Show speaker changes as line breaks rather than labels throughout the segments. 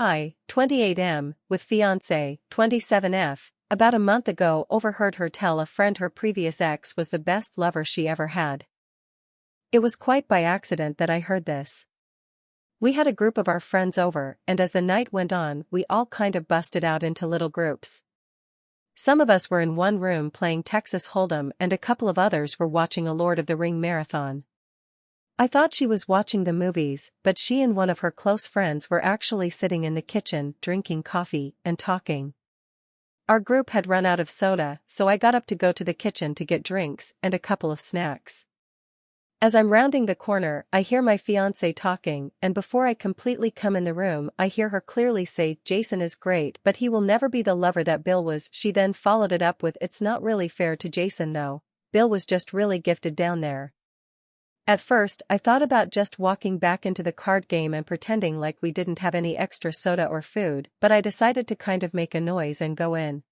I, 28M, with Fiance, 27F, about a month ago overheard her tell a friend her previous ex was the best lover she ever had. It was quite by accident that I heard this. We had a group of our friends over, and as the night went on, we all kind of busted out into little groups. Some of us were in one room playing Texas Hold'em and a couple of others were watching a Lord of the Ring marathon. I thought she was watching the movies, but she and one of her close friends were actually sitting in the kitchen, drinking coffee and talking. Our group had run out of soda, so I got up to go to the kitchen to get drinks and a couple of snacks. As I'm rounding the corner, I hear my fiancé talking, and before I completely come in the room, I hear her clearly say, "Jason is great, but he will never be the lover that Bill was." She then followed it up with, "It's not really fair to Jason though. Bill was just really gifted down there." At first, I thought about just walking back into the card game and pretending like we didn't have any extra soda or food, but I decided to kind of make a noise and go in.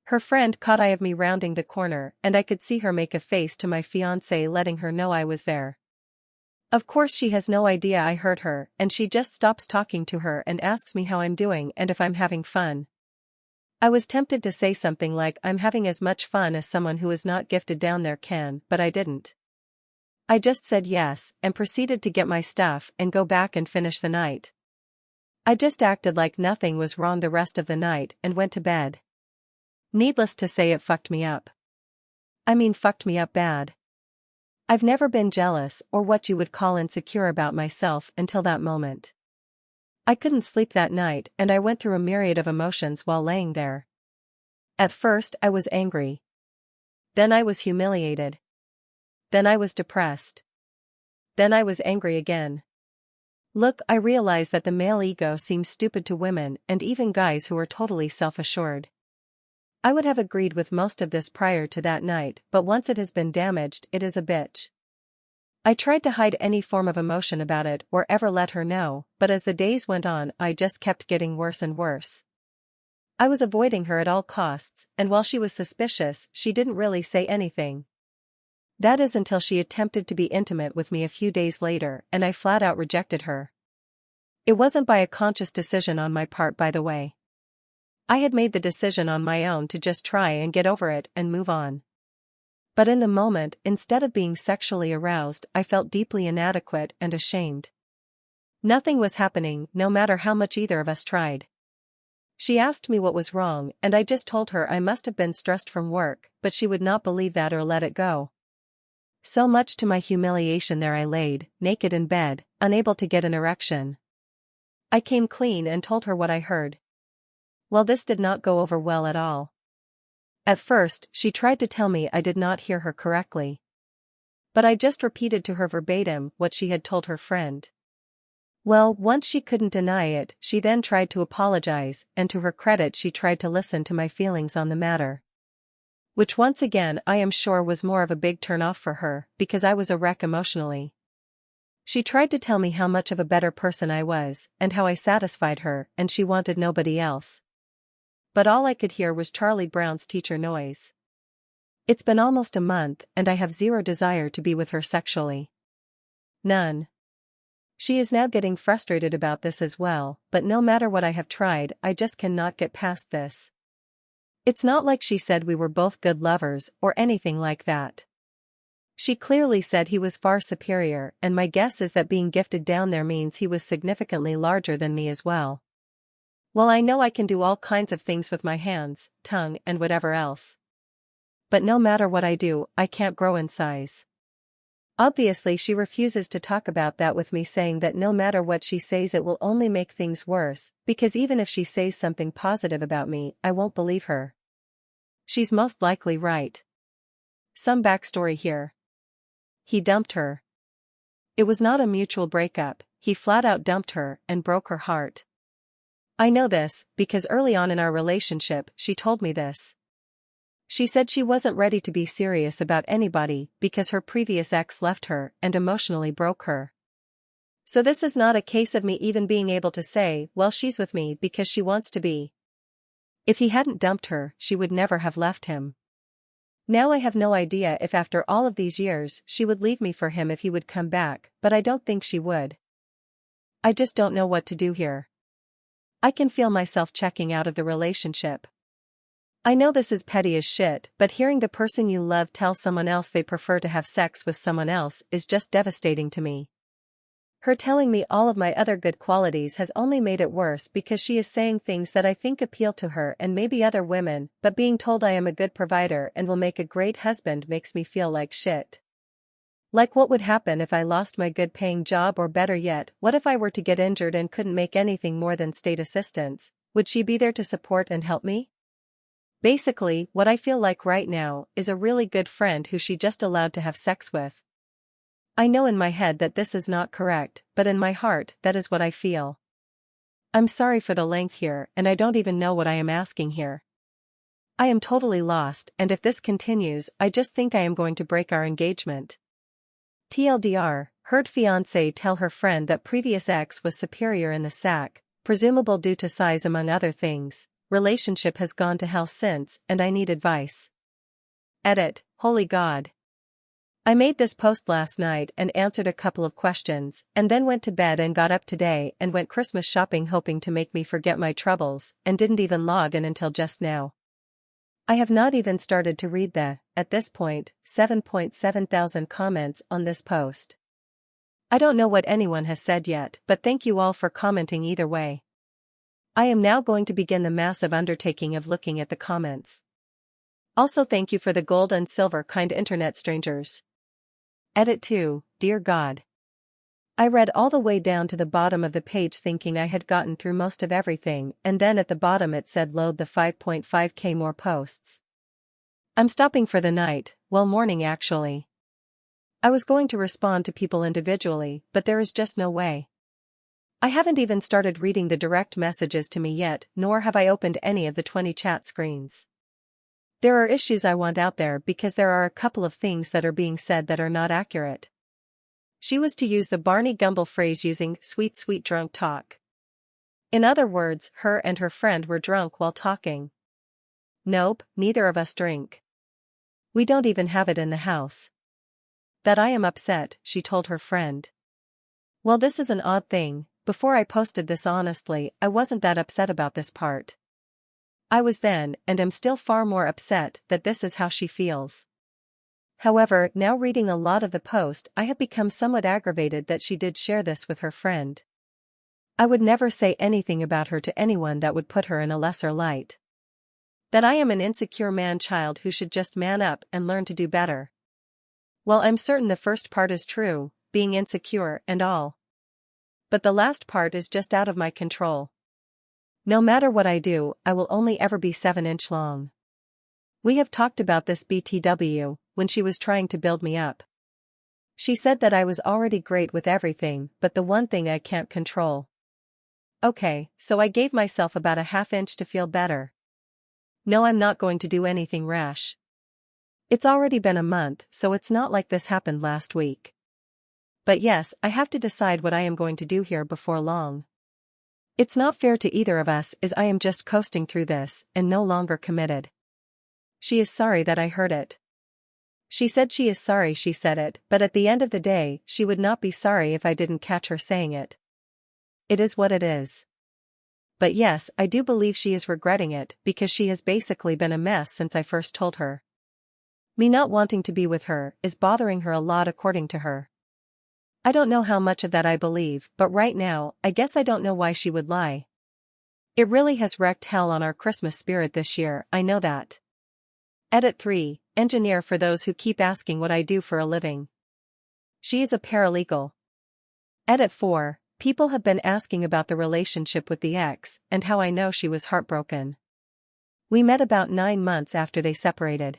Her friend caught eye of me rounding the corner, and I could see her make a face to my fiancé letting her know I was there. Of course she has no idea I heard her, and she just stops talking to her and asks me how I'm doing and if I'm having fun. I was tempted to say something like I'm having as much fun as someone who is not gifted down there can, but I didn't. I just said yes, and proceeded to get my stuff and go back and finish the night. I just acted like nothing was wrong the rest of the night and went to bed. Needless to say, it fucked me up. I mean, fucked me up bad. I've never been jealous or what you would call insecure about myself until that moment. I couldn't sleep that night and I went through a myriad of emotions while laying there. At first I was angry. Then I was humiliated. Then I was depressed. Then I was angry again. Look, I realize that the male ego seems stupid to women and even guys who are totally self-assured. I would have agreed with most of this prior to that night, but once it has been damaged, it is a bitch. I tried to hide any form of emotion about it or ever let her know, but as the days went on, I just kept getting worse and worse. I was avoiding her at all costs, and while she was suspicious, she didn't really say anything. That is until she attempted to be intimate with me a few days later, and I flat out rejected her. It wasn't by a conscious decision on my part, by the way. I had made the decision on my own to just try and get over it and move on. But in the moment, instead of being sexually aroused, I felt deeply inadequate and ashamed. Nothing was happening, no matter how much either of us tried. She asked me what was wrong, and I just told her I must have been stressed from work, but she would not believe that or let it go. So much to my humiliation, there I laid, naked in bed, unable to get an erection. I came clean and told her what I heard. Well, this did not go over well at all. At first, she tried to tell me I did not hear her correctly. But I just repeated to her verbatim what she had told her friend. Well, once she couldn't deny it, she then tried to apologize, and to her credit she tried to listen to my feelings on the matter. Which once again I am sure was more of a big turn-off for her, because I was a wreck emotionally. She tried to tell me how much of a better person I was, and how I satisfied her, and she wanted nobody else. But all I could hear was Charlie Brown's teacher noise. It's been almost a month and I have zero desire to be with her sexually. None. She is now getting frustrated about this as well, but no matter what I have tried, I just cannot get past this. It's not like she said we were both good lovers or anything like that. She clearly said he was far superior, and my guess is that being gifted down there means he was significantly larger than me as well. Well, I know I can do all kinds of things with my hands, tongue, and whatever else. But no matter what I do, I can't grow in size. Obviously, she refuses to talk about that with me, saying that no matter what she says it will only make things worse, because even if she says something positive about me, I won't believe her. She's most likely right. Some backstory here. He dumped her. It was not a mutual breakup, he flat out dumped her and broke her heart. I know this, because early on in our relationship, she told me this. She said she wasn't ready to be serious about anybody because her previous ex left her and emotionally broke her. So this is not a case of me even being able to say, well, she's with me because she wants to be. If he hadn't dumped her, she would never have left him. Now I have no idea if after all of these years she would leave me for him if he would come back, but I don't think she would. I just don't know what to do here. I can feel myself checking out of the relationship. I know this is petty as shit, but hearing the person you love tell someone else they prefer to have sex with someone else is just devastating to me. Her telling me all of my other good qualities has only made it worse because she is saying things that I think appeal to her and maybe other women, but being told I am a good provider and will make a great husband makes me feel like shit. Like what would happen if I lost my good paying job, or better yet, what if I were to get injured and couldn't make anything more than state assistance? Would she be there to support and help me? Basically, what I feel like right now is a really good friend who she just allowed to have sex with. I know in my head that this is not correct, but in my heart, that is what I feel. I'm sorry for the length here, and I don't even know what I am asking here. I am totally lost, and if this continues, I just think I am going to break our engagement. TLDR, heard fiancé tell her friend that previous ex was superior in the sack, presumable due to size among other things. Relationship has gone to hell since, and I need advice. Edit, holy God. I made this post last night and answered a couple of questions, and then went to bed and got up today and went Christmas shopping hoping to make me forget my troubles, and didn't even log in until just now. I have not even started to read the, at this point, 7.7 thousand comments on this post. I don't know what anyone has said yet, but thank you all for commenting either way. I am now going to begin the massive undertaking of looking at the comments. Also thank you for the gold and silver kind internet strangers. Edit 2, dear God. I read all the way down to the bottom of the page thinking I had gotten through most of everything, and then at the bottom it said load the 5.5k more posts. I'm stopping for the night, well, morning actually. I was going to respond to people individually, but there is just no way. I haven't even started reading the direct messages to me yet, nor have I opened any of the 20 chat screens. There are issues I want out there because there are a couple of things that are being said that are not accurate. She was to use the Barney Gumble phrase using sweet drunk talk. In other words, her and her friend were drunk while talking. Nope, neither of us drink. We don't even have it in the house. That I am upset, she told her friend. Well, this is an odd thing. Before I posted this, honestly, I wasn't that upset about this part. I was then, and am still far more upset that this is how she feels. However, now reading a lot of the post, I have become somewhat aggravated that she did share this with her friend. I would never say anything about her to anyone that would put her in a lesser light. That I am an insecure man-child who should just man up and learn to do better. Well, I'm certain the first part is true, being insecure and all. But the last part is just out of my control. No matter what I do, I will only ever be 7-inch long. We have talked about this BTW, when she was trying to build me up. She said that I was already great with everything, but the one thing I can't control. Okay, so I gave myself about a half-inch to feel better. No, I'm not going to do anything rash. It's already been a month, so it's not like this happened last week. But yes, I have to decide what I am going to do here before long. It's not fair to either of us, as I am just coasting through this, and no longer committed. She is sorry that I heard it. She said she is sorry she said it, but at the end of the day, she would not be sorry if I didn't catch her saying it. It is what it is. But yes, I do believe she is regretting it, because she has basically been a mess since I first told her. Me not wanting to be with her is bothering her a lot according to her. I don't know how much of that I believe, but right now, I guess I don't know why she would lie. It really has wrecked hell on our Christmas spirit this year, I know that. Edit 3, engineer for those who keep asking what I do for a living. She is a paralegal. Edit 4, people have been asking about the relationship with the ex, and how I know she was heartbroken. We met about 9 months after they separated.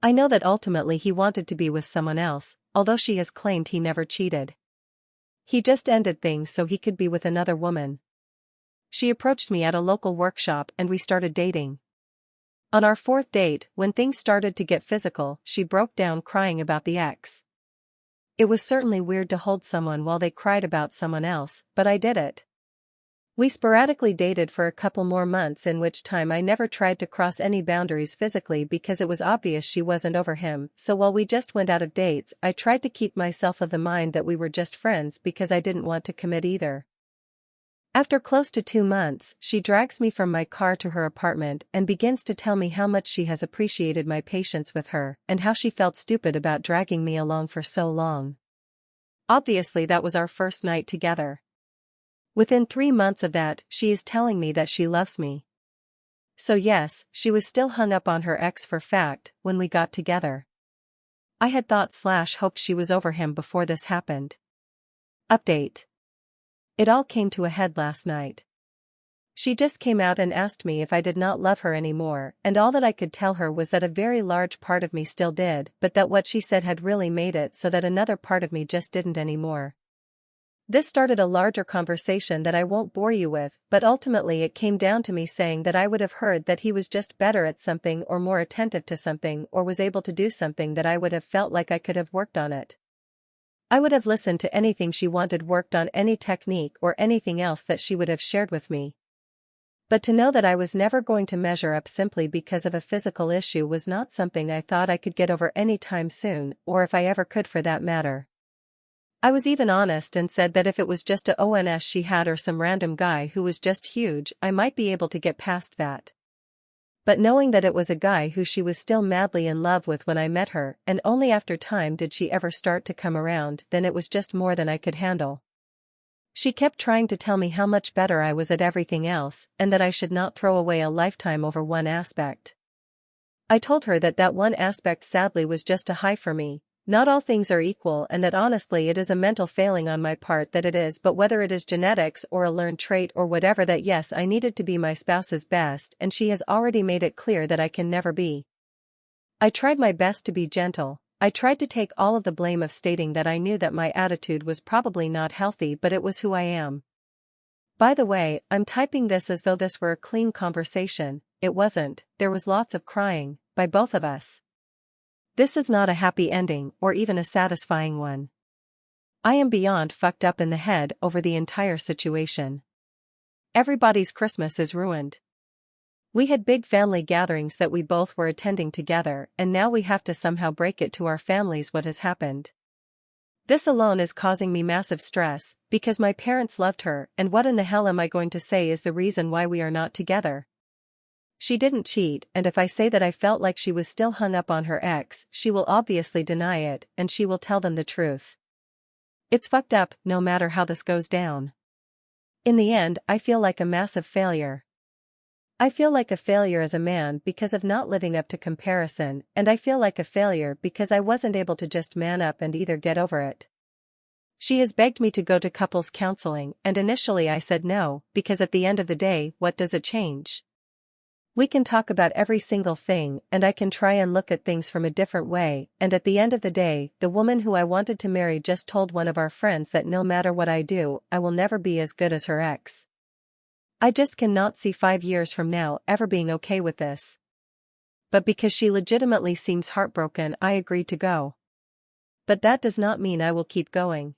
I know that ultimately he wanted to be with someone else, although she has claimed he never cheated. He just ended things so he could be with another woman. She approached me at a local workshop and we started dating. On our 4th date, when things started to get physical, she broke down crying about the ex. It was certainly weird to hold someone while they cried about someone else, but I did it. We sporadically dated for a couple more months, in which time I never tried to cross any boundaries physically because it was obvious she wasn't over him, so while we just went out of dates, I tried to keep myself of the mind that we were just friends because I didn't want to commit either. After close to 2 months, she drags me from my car to her apartment and begins to tell me how much she has appreciated my patience with her and how she felt stupid about dragging me along for so long. Obviously, that was our first night together. Within 3 months of that, she is telling me that she loves me. So yes, she was still hung up on her ex for fact when we got together. I had thought/hoped she was over him before this happened. Update. It all came to a head last night. She just came out and asked me if I did not love her anymore, and all that I could tell her was that a very large part of me still did, but that what she said had really made it so that another part of me just didn't anymore. This started a larger conversation that I won't bore you with, but ultimately it came down to me saying that I would have heard that he was just better at something or more attentive to something or was able to do something that I would have felt like I could have worked on it. I would have listened to anything she wanted worked on, any technique or anything else that she would have shared with me. But to know that I was never going to measure up simply because of a physical issue was not something I thought I could get over anytime soon, or if I ever could for that matter. I was even honest and said that if it was just a ONS she had or some random guy who was just huge, I might be able to get past that. But knowing that it was a guy who she was still madly in love with when I met her, and only after time did she ever start to come around, then it was just more than I could handle. She kept trying to tell me how much better I was at everything else, and that I should not throw away a lifetime over one aspect. I told her that that one aspect sadly was just a high for me. Not all things are equal, and that honestly it is a mental failing on my part that it is, but whether it is genetics or a learned trait or whatever, that yes, I needed to be my spouse's best, and she has already made it clear that I can never be. I tried my best to be gentle. I tried to take all of the blame of stating that I knew that my attitude was probably not healthy, but it was who I am. By the way, I'm typing this as though this were a clean conversation. It wasn't. There was lots of crying, by both of us. This is not a happy ending, or even a satisfying one. I am beyond fucked up in the head over the entire situation. Everybody's Christmas is ruined. We had big family gatherings that we both were attending together, and now we have to somehow break it to our families what has happened. This alone is causing me massive stress, because my parents loved her, and what in the hell am I going to say is the reason why we are not together? She didn't cheat, and if I say that I felt like she was still hung up on her ex, she will obviously deny it, and she will tell them the truth. It's fucked up, no matter how this goes down. In the end, I feel like a massive failure. I feel like a failure as a man because of not living up to comparison, and I feel like a failure because I wasn't able to just man up and either get over it. She has begged me to go to couples counseling, and initially I said no, because at the end of the day, what does it change? We can talk about every single thing, and I can try and look at things from a different way, and at the end of the day, the woman who I wanted to marry just told one of our friends that no matter what I do, I will never be as good as her ex. I just cannot see 5 years from now ever being okay with this. But because she legitimately seems heartbroken, I agreed to go. But that does not mean I will keep going.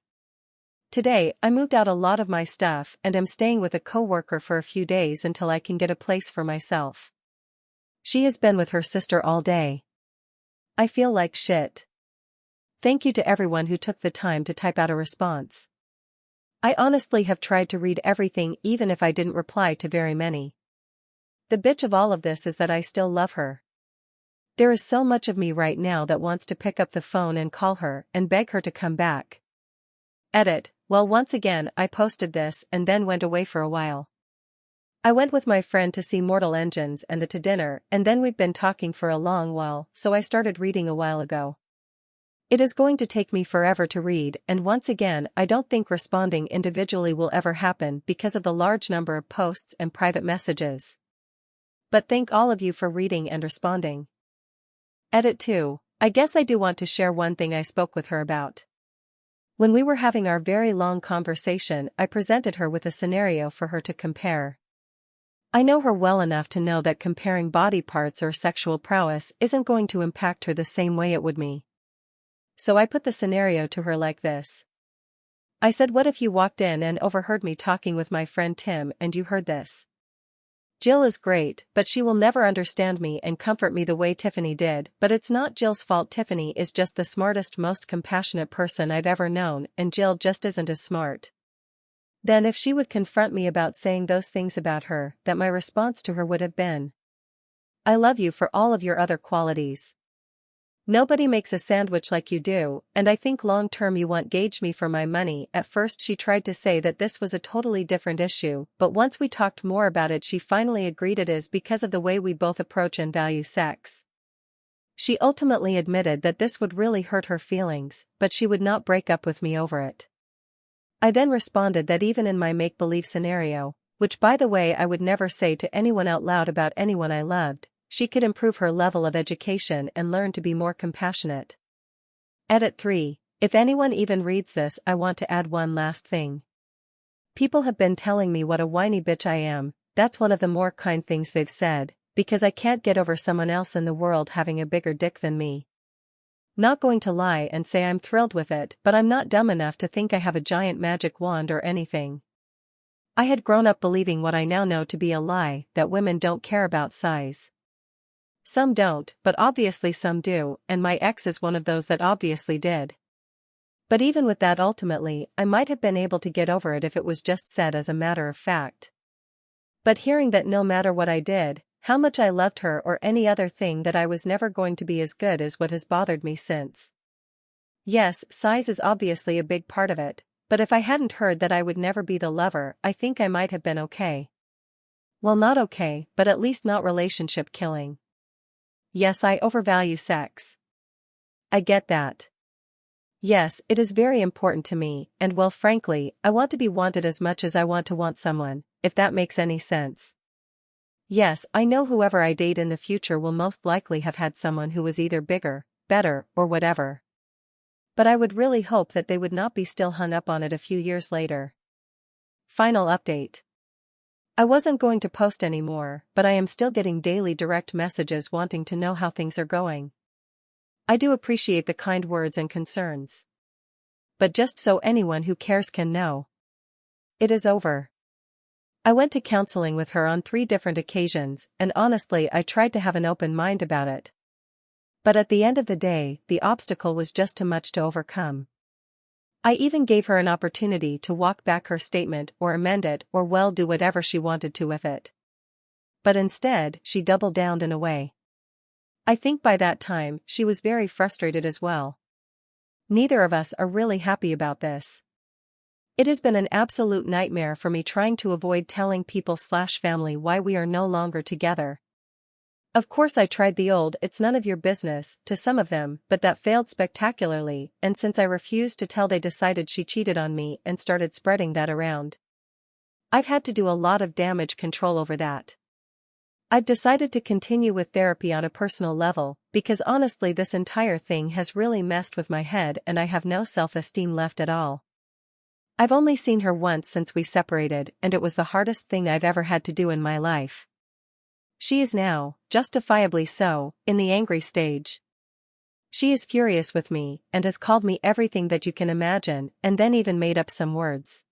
Today, I moved out a lot of my stuff and am staying with a coworker for a few days until I can get a place for myself. She has been with her sister all day. I feel like shit. Thank you to everyone who took the time to type out a response. I honestly have tried to read everything even if I didn't reply to very many. The bitch of all of this is that I still love her. There is so much of me right now that wants to pick up the phone and call her and beg her to come back. Edit. Well, once again, I posted this and then went away for a while. I went with my friend to see Mortal Engines and to dinner, and then we've been talking for a long while, so I started reading a while ago. It is going to take me forever to read, and once again, I don't think responding individually will ever happen because of the large number of posts and private messages. But thank all of you for reading and responding. Edit 2. I guess I do want to share one thing I spoke with her about. When we were having our very long conversation, I presented her with a scenario for her to compare. I know her well enough to know that comparing body parts or sexual prowess isn't going to impact her the same way it would me. So I put the scenario to her like this. I said, what if you walked in and overheard me talking with my friend Tim and you heard this? Jill is great, but she will never understand me and comfort me the way Tiffany did, but it's not Jill's fault. Tiffany is just the smartest, most compassionate person I've ever known, and Jill just isn't as smart. Then if she would confront me about saying those things about her, that my response to her would have been, "I love you for all of your other qualities. Nobody makes a sandwich like you do, and I think long term you won't gauge me for my money." At first she tried to say that this was a totally different issue, but once we talked more about it she finally agreed it is because of the way we both approach and value sex. She ultimately admitted that this would really hurt her feelings, but she would not break up with me over it. I then responded that even in my make-believe scenario, which by the way I would never say to anyone out loud about anyone I loved, she could improve her level of education and learn to be more compassionate. Edit 3. If anyone even reads this, I want to add one last thing. People have been telling me what a whiny bitch I am. That's one of the more kind things they've said, because I can't get over someone else in the world having a bigger dick than me. Not going to lie and say I'm thrilled with it, but I'm not dumb enough to think I have a giant magic wand or anything. I had grown up believing what I now know to be a lie, that women don't care about size. Some don't, but obviously some do, and my ex is one of those that obviously did. But even with that ultimately, I might have been able to get over it if it was just said as a matter of fact. But hearing that no matter what I did, how much I loved her or any other thing, that I was never going to be as good, is what has bothered me since. Yes, size is obviously a big part of it, but if I hadn't heard that I would never be the lover, I think I might have been okay. Well, not okay, but at least not relationship killing. Yes, I overvalue sex. I get that. Yes, it is very important to me, and well, frankly, I want to be wanted as much as I want to want someone, if that makes any sense. Yes, I know whoever I date in the future will most likely have had someone who was either bigger, better, or whatever. But I would really hope that they would not be still hung up on it a few years later. Final update. I wasn't going to post anymore, but I am still getting daily direct messages wanting to know how things are going. I do appreciate the kind words and concerns. But just so anyone who cares can know, it is over. I went to counseling with her on 3 different occasions, and honestly I tried to have an open mind about it. But at the end of the day, the obstacle was just too much to overcome. I even gave her an opportunity to walk back her statement or amend it or well do whatever she wanted to with it. But instead, she doubled down in a way. I think by that time, she was very frustrated as well. Neither of us are really happy about this. It has been an absolute nightmare for me trying to avoid telling people/family why we are no longer together. Of course I tried the old "it's none of your business" to some of them, but that failed spectacularly, and since I refused to tell, they decided she cheated on me and started spreading that around. I've had to do a lot of damage control over that. I've decided to continue with therapy on a personal level, because honestly this entire thing has really messed with my head and I have no self-esteem left at all. I've only seen her once since we separated, and it was the hardest thing I've ever had to do in my life. She is now, justifiably so, in the angry stage. She is furious with me, and has called me everything that you can imagine, and then even made up some words.